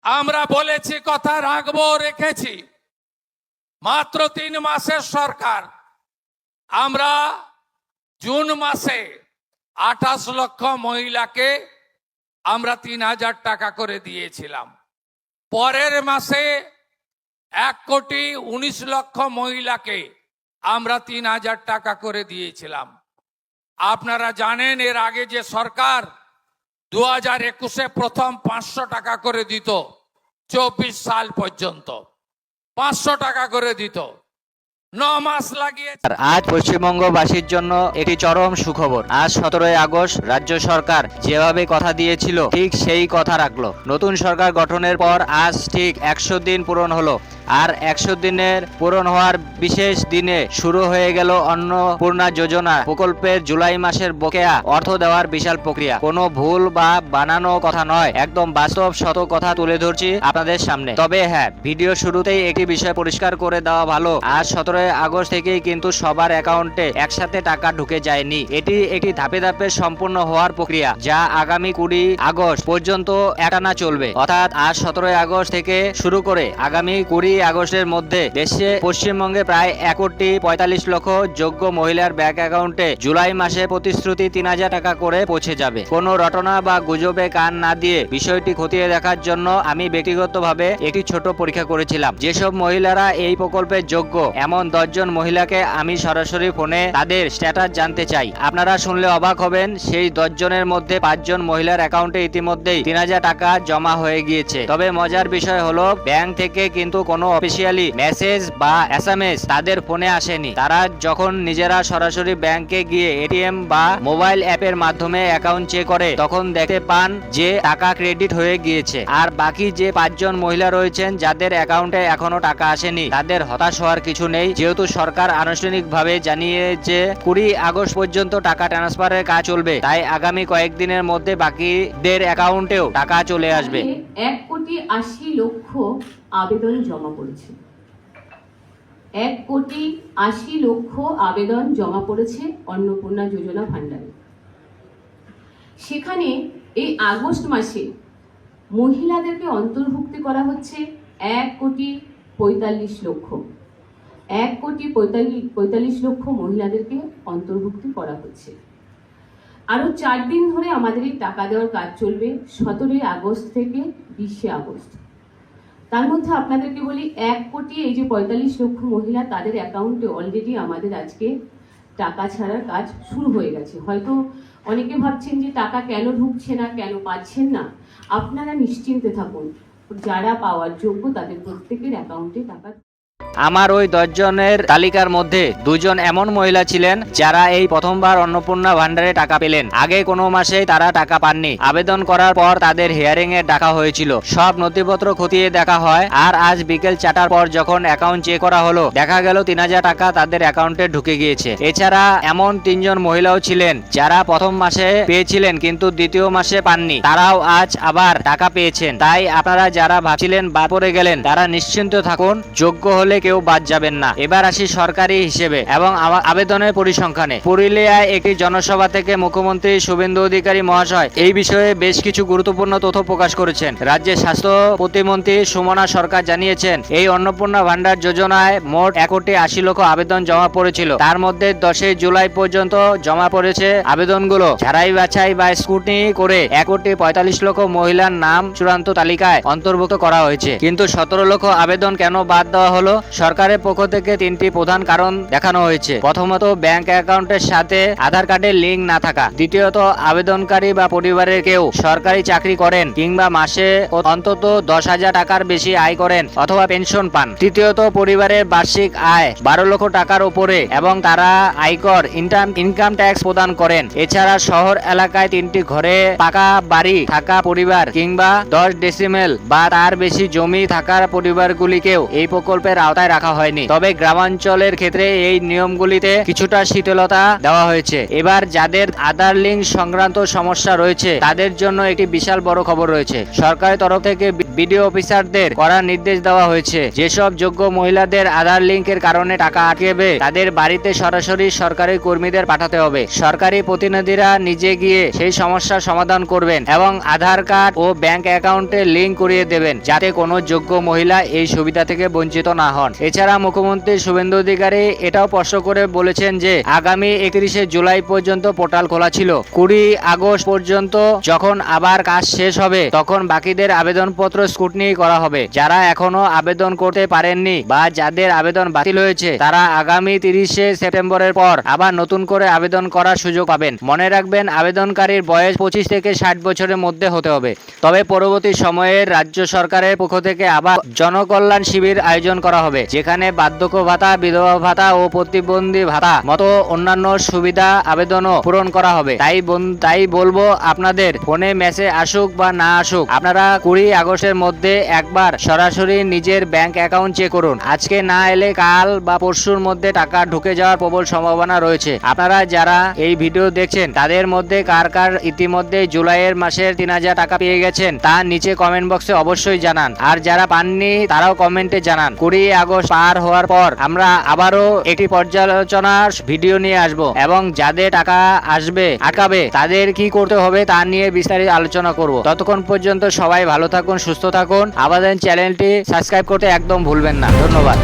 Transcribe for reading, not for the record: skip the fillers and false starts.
আমরা বলেছি, কথা রাখবো, রেখেছি। মাত্র 3 মাসের সরকার। আমরা জুন মাসে 28 লক্ষ মহিলাকে আমরা 3000 টাকা করে দিয়েছিলাম। পরের মাসে 1,19,00,000 মহিলাকে আমরা 3000 টাকা করে দিয়েছিলাম। আপনারা জানেন এর আগে যে সরকার 2021-এ প্রথম 500 টাকা করে দিত, 24 সাল পর্যন্ত 500 টাকা করে দিত। 9 মাস লাগিয়ে। আজ পশ্চিমবঙ্গবাসীর জন্য একটি চরম সুখবর। আজ 17 আগস্ট রাজ্য সরকার যেভাবে কথা দিয়েছিল ঠিক সেই কথা রাখলো। নতুন সরকার গঠনের পর আজ ঠিক 100 দিন পূরণ হলো। আর 100 দিনের পূরণ হওয়ার বিশেষ দিনে শুরু হয়ে গেল অন্নপূর্ণা যোজনা প্রকল্পের জুলাই মাসের বকেয়া অর্থ দেওয়ার বিশাল প্রক্রিয়া। কোনো ভুল বা বানানো কথা নয়, একদম বাস্তব শত কথা তুলে ধরছি আপনাদের সামনে। তবে হ্যাঁ, ভিডিও শুরুতেই একটি বিষয় পরিষ্কার করে দেওয়া ভালো। আজ 17 আগস্ট থেকেই কিন্তু সবার অ্যাকাউন্টে একসাথে টাকা ঢুকে যায়নি। এটি একটি ধাপে ধাপে সম্পূর্ণ হওয়ার প্রক্রিয়া, যা আগামী 20 আগস্ট পর্যন্ত একটানা চলবে। অর্থাৎ আজ 17 আগস্ট থেকে শুরু করে আগামী 20 আগস্টের মধ্যে দেশে পশ্চিমবঙ্গে প্রায় 1,45,00,000 যোগ্য মহিলার ব্যাংক অ্যাকাউন্টে জুলাই মাসে প্রতিশ্রুতি 3000 টাকা করে পৌঁছে যাবে। কোনো রটনা বা গুজবে কান না দিয়ে বিষয়টি খতিয়ে দেখার জন্য আমি ব্যক্তিগতভাবে একটি ছোট পরীক্ষা করেছিলাম। যেসব মহিলারা এই প্রকল্পের যোগ্য, এমন 10 জন মহিলাকে আমি সরাসরি ফোনে তাদের স্ট্যাটাস জানতে চাই। আপনারা শুনলে অবাক হবেন, সেই 10 জনের মধ্যে 5 জন মহিলার অ্যাকাউন্টে ইতিমধ্যেই 3000 টাকা জমা হয়ে গিয়েছে। তবে মজার বিষয় হলো, ব্যাংক থেকে কিন্তু কোনো অফিসিয়ালি মেসেজ বা এসএমএস তাদের ফোনে আসেনি। তারা যখন নিজেরা সরাসরি ব্যাংকে গিয়ে এটিএম বা মোবাইল অ্যাপের মাধ্যমে অ্যাকাউন্ট চেক করে, তখন দেখতে পান যে টাকা ক্রেডিট হয়ে গিয়েছে। আর বাকি যে 5 জন মহিলা রয়েছেন যাদের অ্যাকাউন্টে এখনো টাকা আসেনি, তাদের হতাশ হওয়ার কিছু নেই, যেহেতু সরকার আনুষ্ঠানিকভাবে জানিয়ে যে 20 আগস্ট পর্যন্ত টাকা ট্রান্সফারের কাজ চলবে। তাই আগামী কয়েকদিনের মধ্যে বাকিদের অ্যাকাউন্টেও টাকা চলে আসবে। 1,80,00,000 আবেদন জমা পড়েছে। 1,80,00,000 আবেদন জমা পড়েছে অন্নপূর্ণা যোজনা ভান্ডারে। সেখানে এই আগস্ট মাসে মহিলাদেরকে অন্তর্ভুক্তি করা হচ্ছে 1,45,00,000। 1,45,00,000 মহিলাদেরকে অন্তর্ভুক্তি করা হচ্ছে। আরো 4 দিন ধরে আমাদের এই টাকা দেওয়ার কাজ চলবে, 17 আগস্ট থেকে 20 আগস্ট। তার মধ্যে আপনাদেরকে বলি, 1,45,00,000 মহিলা, তাদের অ্যাকাউন্টে অলরেডি আমাদের আজকে টাকা ছাড়ার কাজ শুরু হয়ে গেছে। হয়তো অনেকে ভাবছেন যে টাকা কেন ঢুকছে না, কেন পাচ্ছেন না। আপনারা নিশ্চিন্তে থাকুন, যারা পাওয়ার যোগ্য তাদের প্রত্যেকের অ্যাকাউন্টে টাকা। আমার ওই 10 জনের তালিকার মধ্যে 2 জন এমন মহিলা ছিলেন যারা এই প্রথমবার অন্নপূর্ণা ভান্ডারে টাকা পেলেন। আগে কোনো মাসেই তারা টাকা পাননি। আবেদন করার পর তাদের হিয়ারিং এ ডাকা হয়েছিল, সব নথিপত্র খতিয়ে দেখা হয়। আর আজ বিকেল 4টার পর যখন অ্যাকাউন্ট চেক করা হলো, দেখা গেল 3000 টাকা তাদের অ্যাকাউন্টে ঢুকে গিয়েছে। এছাড়া এমন 3 জন মহিলাও ছিলেন যারা প্রথম মাসে পেয়েছিলেন কিন্তু দ্বিতীয় মাসে পাননি। তারাও আজ আবার টাকা পেয়েছেন। তাই আপনারা যারা ভাবছিলেন বাদ পড়ে গেলেন, তারা নিশ্চিন্ত থাকুন, যোগ্য হলে কেউ বাদ যাবেন না। এবার আসি সরকারি হিসেবে এবং আবেদনের পরিসংখ্যানে। পুরুলিয়ায় একটি জনসভা থেকে মুখ্যমন্ত্রী শুভেন্দু অধিকারী মহাশয় এই বিষয়ে বেশ কিছু গুরুত্বপূর্ণ তথ্য প্রকাশ করেছেন। রাজ্যের স্বাস্থ্য প্রতিমন্ত্রী সুমনা সরকার জানিয়েছেন, এই অন্নপূর্ণা ভান্ডার যোজনায় মোট 1,80,00,000 আবেদন জমা পড়েছিল। তার মধ্যে 10 জুলাই পর্যন্ত জমা পড়েছে আবেদনগুলো ঝাড়াই বাছাই বা স্ক্রুটিনি করে 1,45,00,000 মহিলার নাম চূড়ান্ত তালিকায় অন্তর্ভুক্ত করা হয়েছে। কিন্তু 17 লক্ষ আবেদন কেন বাদ দেওয়া হলো? সরকারের পক্ষ থেকে 3টি প্রধান কারণ দেখানো হয়েছে। প্রথমত, ব্যাংক অ্যাকাউন্টের সাথে আধার কার্ডের লিঙ্ক না থাকা। দ্বিতীয়ত, আবেদনকারী বা পরিবারের কেউ সরকারি চাকরি করেন কিংবা মাসে অন্তত 10,000 টাকার বেশি আয় করেন অথবা পেনশন পান। তৃতীয়ত, পরিবারের বার্ষিক আয় 12 লক্ষ টাকার উপরে এবং তারা আয়কর ইনকাম ট্যাক্স প্রদান করেন। এছাড়া শহর এলাকায় 3টি ঘরে পাকা বাড়ি থাকা পরিবার কিংবা 10 ডেসিমেল বা তার বেশি জমি থাকার পরিবারগুলিকেও এই প্রকল্পের আওতায় সীমায় রাখা হয়নি, তবে গ্রামাঞ্চলের ক্ষেত্রে এই নিয়মগুলিতে কিছুটা শিথিলতা দেওয়া হয়েছে। এবার যাদের আধার লিঙ্ক সংক্রান্ত সমস্যা রয়েছে তাদের জন্য একটি বিশাল বড় খবর রয়েছে। সরকারের তরফ থেকে বিডিও অফিসারদের কড়া নির্দেশ দেওয়া হয়েছে, যেসব যোগ্য মহিলাদের আধার লিঙ্কের কারণে টাকা আটকেবে তাদের বাড়িতে সরাসরি সরকারি কর্মীদের পাঠাতে হবে। সরকারি প্রতিনিধিরা নিজে গিয়ে সেই সমস্যার সমাধান করবেন এবং আধার কার্ড ও ব্যাংক অ্যাকাউন্টে লিঙ্ক করিয়ে দেবেন, যাতে কোনো যোগ্য মহিলা এই সুবিধা থেকে বঞ্চিত না হন। এছাড়া মুখ্যমন্ত্রী শুভেন্দু অধিকারী এটাও স্পষ্ট করে বলেছেন যে আগামী 31শে জুলাই পর্যন্ত পোর্টাল খোলা ছিল। 20 আগস্ট পর্যন্ত যখন আবার কাজ শেষ হবে তখন বাকিদের আবেদনপত্র স্ক্রুটনি করা হবে। যারা এখনো আবেদন করতে পারেননি বা যাদের আবেদন বাতিল হয়েছে তারা আগামী 30শে সেপ্টেম্বরের পর আবার নতুন করে আবেদন করার সুযোগ পাবেন। মনে রাখবেন, আবেদনকারীর বয়স 25 থেকে 60 বছরের মধ্যে হতে হবে। তবে পরবর্তী সময়ে রাজ্য সরকারের পক্ষ থেকে আবার জনকল্যাণ শিবির আয়োজন করা হবে, যেখানে বার্ধক্য ভাতা, বিধবা ভাতা ও প্রতিবন্ধী ভাতা মতো অন্যান্য সুবিধা আবেদনও পূরণ করা হবে। তাই বলবো, আপনাদের ফোনে মেসেজ আসুক বা না আসুক, আপনারা 20 আগস্টের মধ্যে একবার সরাসরি নিজের ব্যাংক অ্যাকাউন্ট চেক করুন। আজকে না এলে কাল বা পরশুর মধ্যে টাকা ঢুকে যাওয়ার প্রবল সম্ভাবনা রয়েছে। আপনারা যারা এই ভিডিও দেখছেন তাদের মধ্যে কার কার ইতিমধ্যে জুলাইয়ের মাসের 3000 টাকা পেয়ে গেছেন তা নিচে কমেন্ট বক্সে অবশ্যই জানান। আর যারা পাননি তারাও কমেন্টে জানান। 20 আগস্ট পার হওয়ার পর আমরা আবারও একটি পর্যালোচনার ভিডিও নিয়ে আসব এবং যাদের টাকা আটকাবে তাদের কি করতে হবে তা নিয়ে বিস্তারিত আলোচনা করব। ততক্ষণ পর্যন্ত সবাই ভালো থাকুন, সুস্থ থাকুন। আমাদের চ্যানেলটি সাবস্ক্রাইব করতে একদম ভুলবেন না। ধন্যবাদ।